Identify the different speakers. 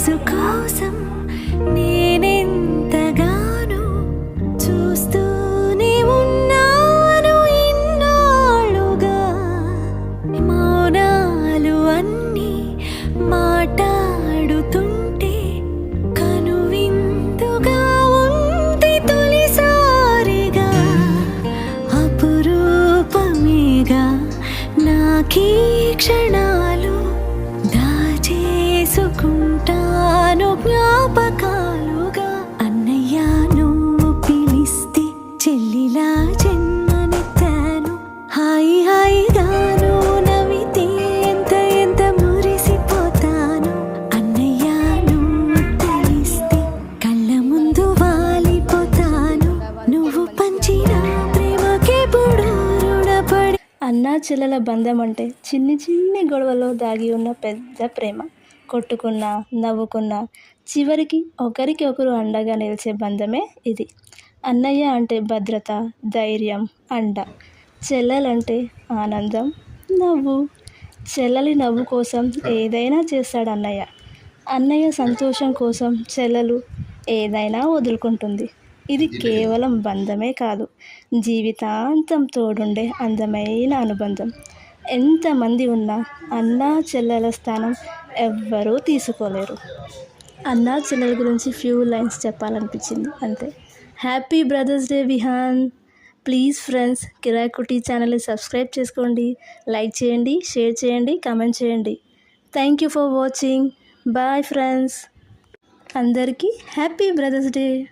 Speaker 1: మనసు కోసం నేనెంతగానో చూస్తూనే ఉన్నాను ఇన్నాళ్ళుగా. మౌనాలు అన్నీ మాట్లాడుతుంటే కనువిందుగా ఉంది తొలిసారిగా. అపురూపమేగా నాకీ క్షణాలు, దాచేసుకుంటాను జ్ఞాపకాలుగా. అన్నయ్య నువ్వు పిలిస్తే చెల్లిలా జన్మనెత్తాను. హాయి హాయిగాను నవ్వితే ఎంత ఎంత మురిసిపోతాను. అన్నయ్య నువ్వు తెలిస్తే కళ్ళ ముందు వాలిపోతాను. నువ్వు పంచిన ప్రేమకెప్పుడు రుణపడి.
Speaker 2: అన్నా చెల్లెల బంధం అంటే చిన్ని చిన్ని గొడవలో దాగి ఉన్న పెద్ద ప్రేమ. కొట్టుకున్నా నవ్వుకున్నా చివరికి ఒకరికి ఒకరు అండగా నిలిచే బంధమే ఇది. అన్నయ్య అంటే భద్రత, ధైర్యం, అండ. చెల్లెలంటే ఆనందం, నవ్వు. చెల్లెలి నవ్వు కోసం ఏదైనా చేస్తాడు అన్నయ్య. అన్నయ్య సంతోషం కోసం చెల్లెలు ఏదైనా వదులుకుంటుంది. ఇది కేవలం బంధమే కాదు, జీవితాంతం తోడుండే అందమైన అనుబంధం. ఎంతమంది ఉన్నా అన్నా చెల్లెల స్థానం ఎవ్వరూ తీసుకోలేరు. అన్నా చెల్లెల గురించి ఫ్యూ లైన్స్ చెప్పాలనిపించింది అంతే. Happy brothers day Vihaan. Please friends, కిరాయి కుట్టి ఛానల్ని సబ్స్క్రైబ్ చేసుకోండి, లైక్ చేయండి, షేర్ చేయండి, కామెంట్ చేయండి. Thank you for watching. Bye friends. అందరికీ హ్యాపీ బ్రదర్స్ డే.